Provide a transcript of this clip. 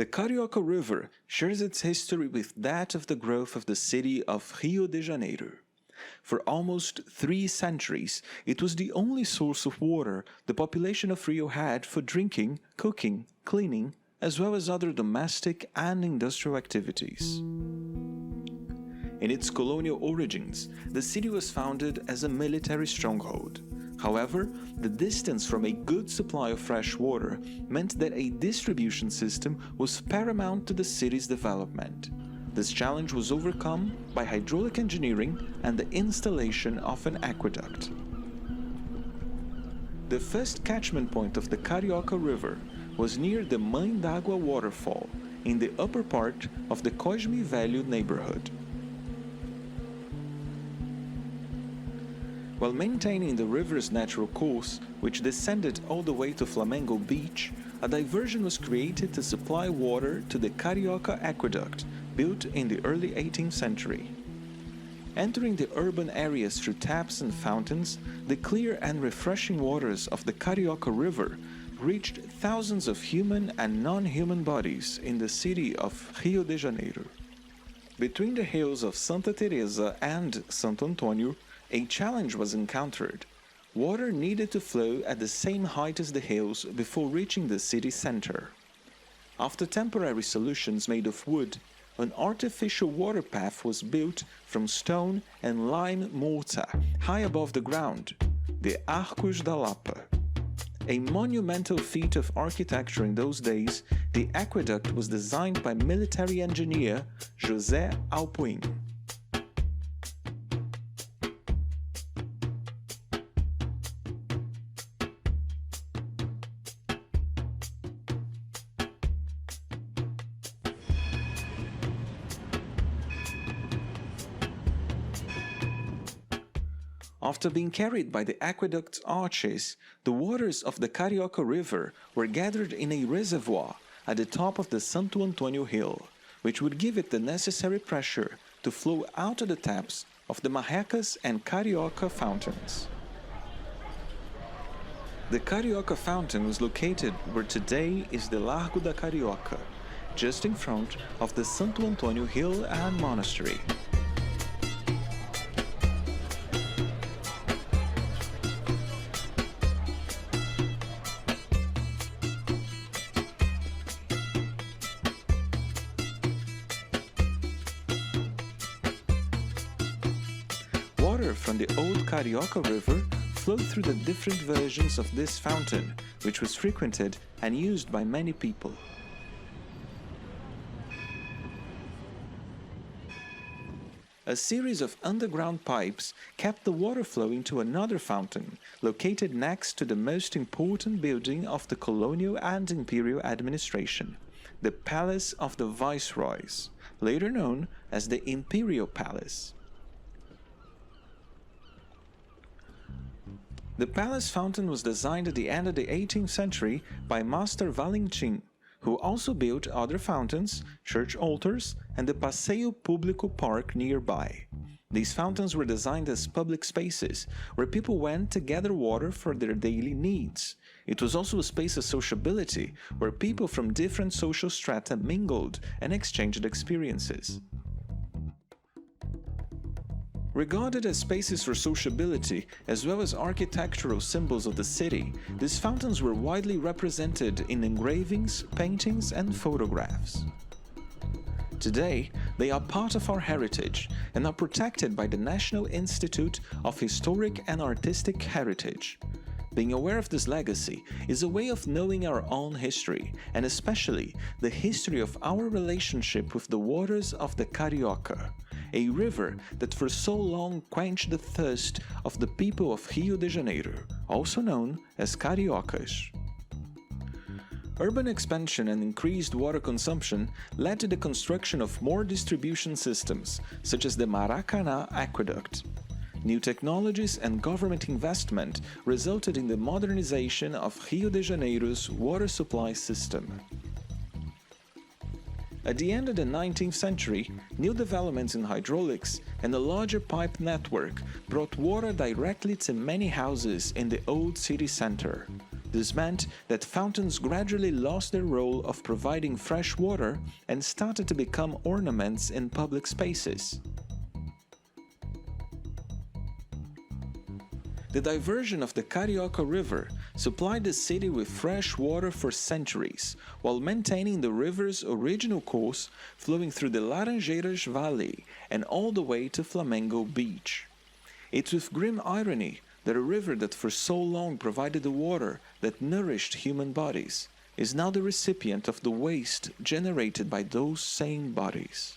The Carioca River shares its history with that of the growth of the city of Rio de Janeiro. For almost 3 centuries, it was the only source of water the population of Rio had for drinking, cooking, cleaning, as well as other domestic and industrial activities. In its colonial origins, the city was founded as a military stronghold. However, the distance from a good supply of fresh water meant that a distribution system was paramount to the city's development. This challenge was overcome by hydraulic engineering and the installation of an aqueduct. The first catchment point of the Carioca River was near the Mãe d'Água waterfall in the upper part of the Cosme Velho neighborhood. While maintaining the river's natural course, which descended all the way to Flamengo Beach, a diversion was created to supply water to the Carioca Aqueduct, built in the early 18th century. Entering the urban areas through taps and fountains, the clear and refreshing waters of the Carioca River reached thousands of human and non-human bodies in the city of Rio de Janeiro. Between the hills of Santa Teresa and Santo Antônio, a challenge was encountered. Water needed to flow at the same height as the hills before reaching the city center. After temporary solutions made of wood, an artificial water path was built from stone and lime mortar high above the ground, the Arcos da Lapa. A monumental feat of architecture in those days, the aqueduct was designed by military engineer José Alpuin. After being carried by the aqueduct's arches, the waters of the Carioca River were gathered in a reservoir at the top of the Santo Antônio hill, which would give it the necessary pressure to flow out of the taps of the Marrecas and Carioca fountains. The Carioca fountain was located where today is the Largo da Carioca, just in front of the Santo Antônio hill and monastery. Water from the old Carioca River flowed through the different versions of this fountain, which was frequented and used by many people. A series of underground pipes kept the water flowing to another fountain, located next to the most important building of the colonial and imperial administration, the Palace of the Viceroys, later known as the Imperial Palace. The palace fountain was designed at the end of the 18th century by Master Valentim, who also built other fountains, church altars, and the Passeio Público Park nearby. These fountains were designed as public spaces, where people went to gather water for their daily needs. It was also a space of sociability, where people from different social strata mingled and exchanged experiences. Regarded as spaces for sociability, as well as architectural symbols of the city, these fountains were widely represented in engravings, paintings, and photographs. Today, they are part of our heritage and are protected by the National Institute of Historic and Artistic Heritage. Being aware of this legacy is a way of knowing our own history, and especially the history of our relationship with the waters of the Carioca, a river that for so long quenched the thirst of the people of Rio de Janeiro, also known as Cariocas. Urban expansion and increased water consumption led to the construction of more distribution systems, such as the Maracanã Aqueduct. New technologies and government investment resulted in the modernization of Rio de Janeiro's water supply system. At the end of the 19th century, new developments in hydraulics and a larger pipe network brought water directly to many houses in the old city center. This meant that fountains gradually lost their role of providing fresh water and started to become ornaments in public spaces. The diversion of the Carioca River supplied the city with fresh water for centuries, while maintaining the river's original course flowing through the Laranjeiras Valley and all the way to Flamengo Beach. It's with grim irony that a river that for so long provided the water that nourished human bodies is now the recipient of the waste generated by those same bodies.